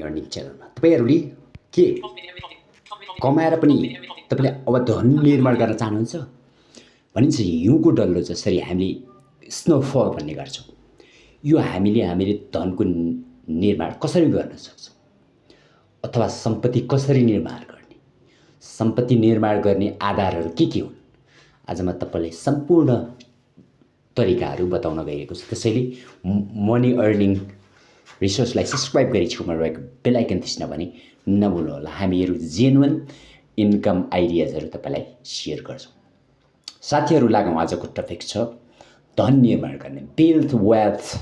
Earning च्यानलमा तपाईहरुले के कमाएर पनि तपाईले अब धन निर्माण गर्न चाहनुहुन्छ भनिन्छ हिउँको डल्लो जसरी हामीले स्नोफल भन्ने गर्छौं यो हामीले धनको निर्माण कसरी गर्न सक्छौं अथवा सम्पत्ति कसरी निर्माण गर्ने सम्पत्ति निर्माण गर्ने आधारहरू के हुन् आज म तपाईलाई सम्पूर्ण तरिकाहरू बताउन गएको छु त्यसैले मनी अर्निङ रिसोर्सलाई सब्स्क्राइब गरी छेउमा रहेको बेल आइकन थिच्न भने नभुल्नु होला हामीहरू जेन्युइन इन्कम आइडियाजहरू तपाईलाई शेयर गर्छौं साथीहरू लागौं आजको टपिक छ धन निर्माण गर्ने बिल्ड वेल्थ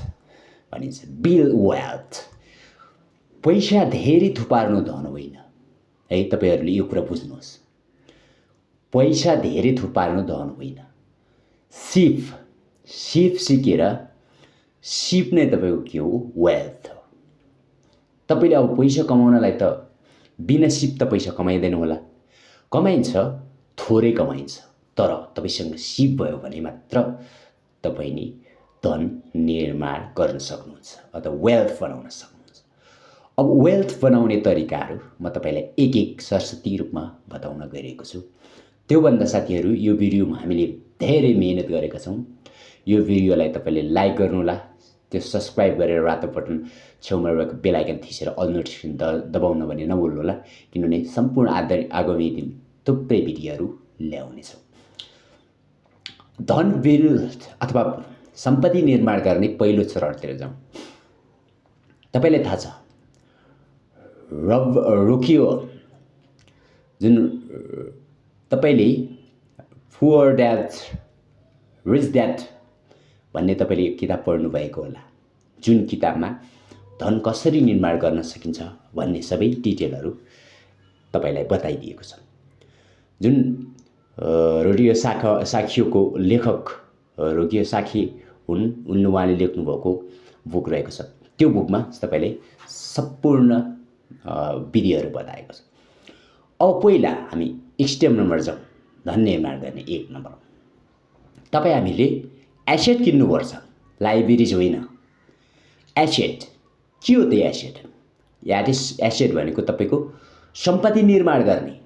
भनिन्छ बिल्ड वेल्थ पैसा धेरै थुपार्नु धन होइन है तपाईहरुले यो कुरा बुझ्नुहोस् पैसा धेरै थुपार्नु धन होइन सिप सिकेर सिप नै तपाईको के हो वेल्थ हो तपाईले अब पैसा कमाउनलाई त बिना सिप त पैसा कमाइदैन होला कमाइन्छ थोरै कमाइन्छ तर तपाईसँग सिप भयो भने मात्र तपाईले धन निर्माण गर्न सक्नुहुन्छ अथवा वेल्थ बनाउन सक्नुहुन्छ अब वेल्थ बनाउने तरिकाहरू म तपाईलाई एक एक सरस्वती रूपमा बताउन गइरहेको छु त्यो भन्दा साथीहरू यो भिडियोमा हामीले धेरै मेहनत गरेका छौं यो भिडियोलाई तपाईले लाइक गर्नु होला त्यो सब्स्क्राइब गरेर रातो बटन छेउमा रहेको बेल आइकन थिचेर अल नोटिफिकेसन दबाउन भने नभुल्नु होला किनभने सम्पूर्ण आगामी दिन थुप्रै भिडियोहरू ल्याउने छौं धन बिल्ड अथवा सम्पत्ति निर्माण गर्ने पहिलो चरणतिर जाउँ तपाईलाई थाहा छ रोकियो जुन तपाईले पुअर ड्याड रिच ड्याड भन्ने तपाईले किताब पढ्नु भएको होला जुन किताबमा धन कसरी निर्माण गर्न सकिन्छ भन्ने सबै डिटेलहरू तपाईलाई बताइदिएको छ जुन रोडियो साखीको लेखक रोगियो साखी हुन् उहाँले लेख्नु भएको बुक रहेको छ त्यो बुकमा तपाईले सम्पूर्ण विधिहरू बताएको छ अब पहिला हामी स्टेप नम्बर जाउँ धन निर्माण गर्ने एक नम्बर तपाई हामीले एसेट किन्नुपर्छ लायबिलिटीज होइन एसेट के हो त्यो एसेट एसेट भनेको तपाईको सम्पत्ति निर्माण गर्ने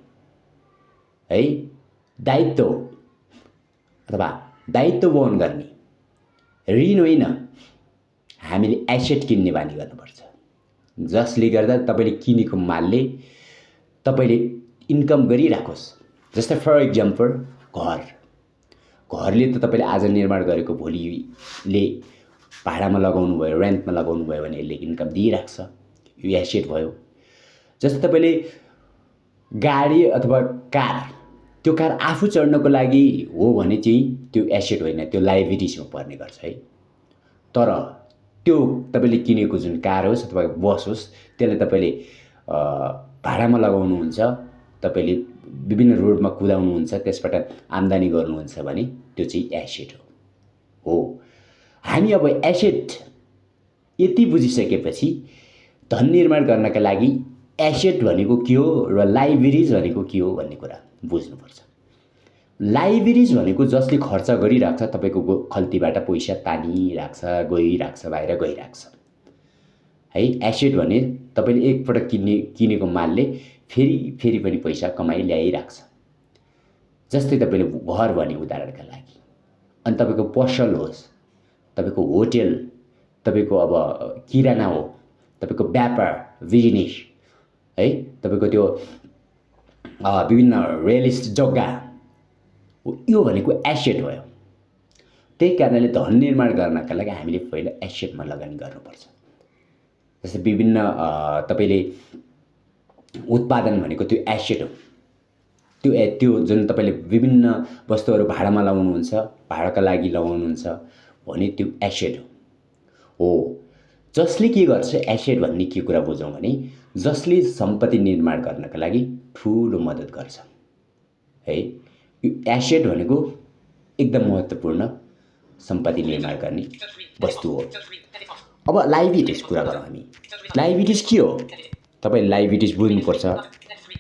है दायित्व अथवा दायित्व वहन गर्ने ऋण होइन हामीले एसेट किन्ने बानी गर्नुपर्छ जसले गर्दा तपाईले किनेको मालले तपाईले इन्कम गरिराखोस् जस्तै फर एक्जाम्पल घरले त तपाईले आज निर्माण गरेको भोलिले भाडामा लगाउनु भयो रेन्टमा लगाउनु भयो भने यसले इन्कम दिइराख्छ यो एसेट भयो जस्तै तपाईले गाडी अथवा कार त्यो कार आफू चढ्नको लागि हो भने चाहिँ त्यो एसेट होइन त्यो लायबिलिटीजमा पर्ने गर्छ है तर त्यो तपाईले किनेको जुन कार होस् अथवा बस होस् त्यसले तपाईले भाडामा लगाउनुहुन्छ तपाईले विभिन्न रोडमा कुदाउनुहुन्छ त्यसबाट आम्दानी गर्नुहुन्छ भने त्यो चाहिँ एसेट हो हामी अब एसेट यति बुझिसकेपछि धन निर्माण गर्नका लागि एसेट भनेको के हो र लायबिलिटीज भनेको के हो भन्ने कुरा बुझ्नुपर्छ लायबिलिटीज भनेको जसले खर्च गरिराख्छ तपाईको खल्तीबाट पैसा तानिराख्छ गइराख्छ बाहिर गइराख्छ है एसेट भने तपाईले एकपटक किनेको मालले फेरि पनि पैसा कमाइ ल्याइराख्छ जस्तै तपाईले घर भने उदाहरणका लागि अनि तपाईको पसल होस् तपाईको होटल तपाईको अब किराना हो तपाईको व्यापार बिजनेस है तपाईको त्यो विभिन्न रियल एस्टेट जग्गा यो भनेको एसेट भयो त्यही कारणले धन निर्माण गर्नका लागि हामीले पहिला एसेटमा लगानी गर्नुपर्छ जस्तै विभिन्न तपाईले उत्पादन भनेको त्यो एसेट हो त्यो जुन तपाईले विभिन्न वस्तुहरू भाडामा लगाउनुहुन्छ भाडाका लागि लगाउनुहुन्छ भने त्यो एसेट हो जसले के गर्छ एसेट भन्ने के कुरा बुझौं भने जसले सम्पत्ति निर्माण गर्नका लागि ठूलो मद्दत गर्छ है यो एसेट भनेको एकदम महत्त्वपूर्ण सम्पत्ति निर्माण गर्ने वस्तु हो अब लायबिलिटीज कुरा गरौँ हामी लायबिलिटीज के हो तपाईले लायबिलिटीज बुझ्नुपर्छ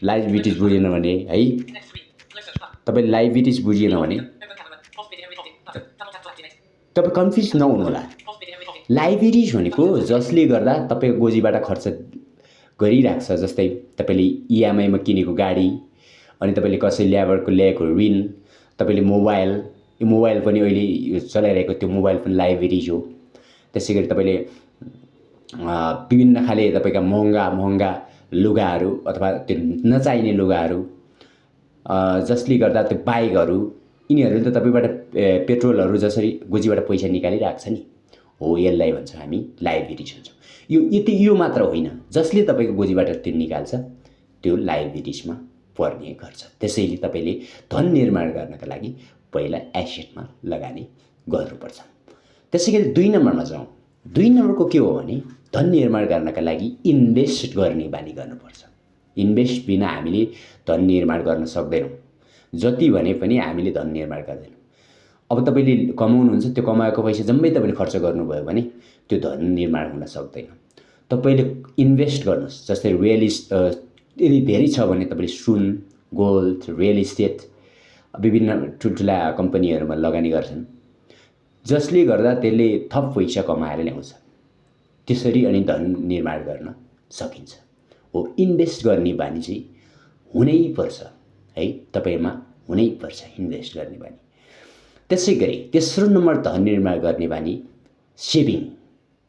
लायबिलिटीज बुझेन भने है तपाईले लायबिलिटीज बुझेन भने तपाई कन्फ्युज नहुनु होला लायबिलिटीज भनेको जसले गर्दा तपाईको गोजीबाट खर्च गरिरहेको छ। जस्तै तपाईँले इएमआईमा किनेको गाडी, अनि तपाईँले कसैलेबाट ल्याएको ऋण, तपाईँले मोबाइल, यो मोबाइल पनि अहिले यो चलाइरहेको त्यो मोबाइल पनि लाइबिलिटिज हो। त्यसै गरी तपाईँले विभिन्न खाले तपाईँका महँगा लुगाहरू अथवा त्यो नचाहिने लुगाहरू, जसले गर्दा त्यो बाइकहरू, यिनीहरूले त तपाईँबाट पेट्रोलहरू जसरी गोजीबाट पैसा निकालिरहेको छ नि, हो यसलाई भन्छ हामी लाइबिलिटिज भन्छौँ। यो मात्र होइन, जसले तपाईँको गोजीबाट त्यो निकाल्छ त्यो लाइबिलिटिजमा पर्ने गर्छ। त्यसैले तपाईँले धन निर्माण गर्नका लागि पहिला एसेटमा लगानी गर्नुपर्छ। त्यसै गरी 2 नम्बरमा जाउँ। 2 नम्बरको के हो भने धन निर्माण गर्नका लागि इन्भेस्ट गर्ने बानी गर्नुपर्छ। इन्भेस्ट बिना हामीले धन निर्माण गर्न सक्दैनौँ। जति भने पनि हामीले धन निर्माण गर्दैनौँ। अब तपाईँले कमाउनुहुन्छ, त्यो कमाएको पैसा जम्मै तपाईँले खर्च गर्नुभयो भने त्यो धन निर्माण हुन सक्दैन। तपाईँले इन्भेस्ट गर्नुहोस्। जस्तै यदि धेरै छ भने तपाईँले सुन, गोल्ड, रियल इस्टेट, विभिन्न ठुल्ठुला कम्पनीहरूमा लगानी गर्छन्, जसले गर्दा त्यसले थप पैसा कमाएर ल्याउँछ। त्यसरी अनि धन निर्माण गर्न सकिन्छ। हो, इन्भेस्ट गर्ने बानी चाहिँ हुनैपर्छ है, तपाईँमा हुनैपर्छ इन्भेस्ट गर्ने बानी। त्यसै गरी तेस्रो नम्बर धन निर्माण गर्ने बानी सेभिङ।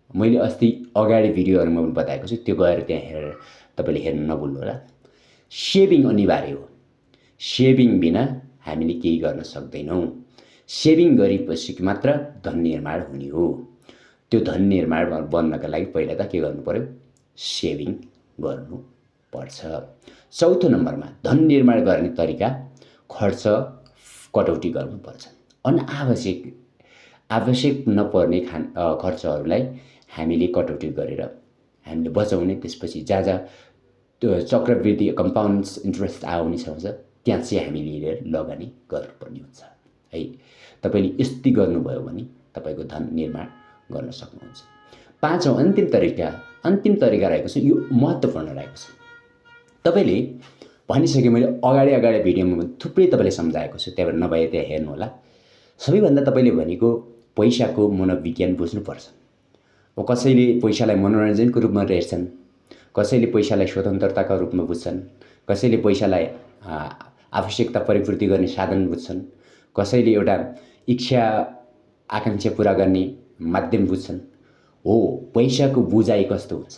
मैले अस्ति अगाडि भिडियोहरूमा पनि बताएको छु, त्यो गएर त्यहाँ हेरेर तपाईँले हेर्न नभुल्नु होला। सेभिङ अनिवार्य हो। सेभिङ बिना हामीले केही गर्न सक्दैनौँ। सेभिङ गरेपछि मात्र धन निर्माण हुने हो। त्यो धन निर्माण बन्नका लागि पहिला त के गर्नु पर्यो? सेभिङ गर्नुपर्छ। चौथो नम्बरमा धन निर्माण गर्ने तरिका खर्च कटौती गर्नुपर्छ। आवश्यक नपर्ने खर्चहरूलाई हामीले कटौती गरेर हामीले बचाउने, त्यसपछि जहाँ त्यो चक्रवृद्धि कम्पाउन्ड्स इन्ट्रेस्ट आउने छ त्यहाँ चाहिँ हामीले लिएर लगानी गर्नुपर्ने हुन्छ है। तपाईँले यस्तै गर्नुभयो भने तपाईँको धन निर्माण गर्न सक्नुहुन्छ। 5औं अन्तिम तरिका रहेको छ, यो महत्त्वपूर्ण रहेको छ। तपाईँले भनिसकेँ मैले अगाडि भिडियोमा थुप्रै तपाईँले सम्झाएको छु, त्यहाँबाट नभए त्यहाँ हेर्नु होला। सबैभन्दा तपाईँले भनेको पैसाको मनोविज्ञान बुझ्नुपर्छ। अब कसैले पैसालाई मनोरञ्जनको रूपमा हेर्छन्, कसैले पैसालाई स्वतन्त्रताका रूपमा बुझ्छन्, कसैले पैसालाई आवश्यकता परिपूर्ति गर्ने साधन बुझ्छन्, कसैले एउटा इच्छा आकाङ्क्षा पूरा गर्ने माध्यम बुझ्छन्। हो, पैसाको बुझाइ कस्तो हुन्छ?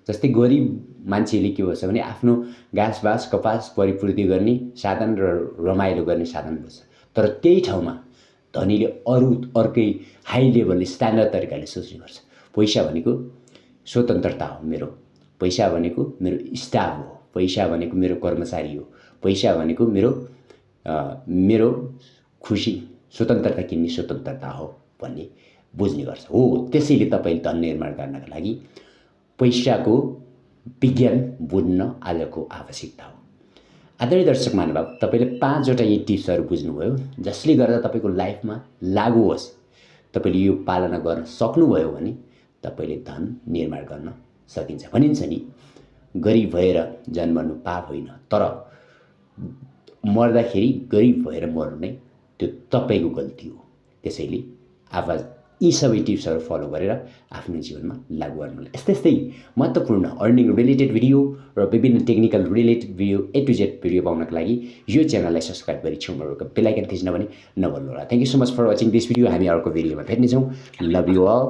जस्तै गरिब मान्छेले के भन्छ भने आफ्नो घाँस कपास परिपूर्ति गर्ने साधन र रमाइलो गर्ने साधन बुझ्छ। तर त्यही ठाउँमा धनीले अर्कै हाई लेभलले स्ट्यान्डर्ड तरिकाले सोच्ने गर्छ। पैसा भनेको स्वतन्त्रता हो मेरो, पैसा भनेको मेरो स्टाफ हो, पैसा भनेको मेरो कर्मचारी हो, पैसा भनेको मेरो खुसी, स्वतन्त्रता किन्ने स्वतन्त्रता हो भन्ने बुझ्ने गर्छ। हो, त्यसैले तपाईँले धन निर्माण गर्नका लागि पैसाको विज्ञान बुझ्न आजको आवश्यकता हो। आदरणीय दर्शक महानुभाव, तपाईँले 5वटा यी टिप्सहरू बुझ्नुभयो, जसले गर्दा तपाईँको लाइफमा लागू होस्। तपाईँले यो पालना गर्न सक्नुभयो भने तपाईँले धन निर्माण गर्न सकिन्छ। भनिन्छ नि, गरिब भएर जन्मनु पाप होइन, तर मर्दाखेरि गरिब भएर मर्नु नै त्यो तपाईँको गल्ती हो। त्यसैले यी सबै टिप्सहरू फलो गरेर आफ्नो जीवनमा लागू गर्नु। यस्तै महत्त्वपूर्ण अर्निङ रिलेटेड भिडियो र विभिन्न technical related video A to Z video पाउनका लागि यो च्यानललाई सब्सक्राइब गरी छेउमा बेल आइकन थिच्न पनि नभुल्नु होला। Thank you so much for watching this video. हामी अर्को भिडियोमा भेट्नेछौँ। Love you all.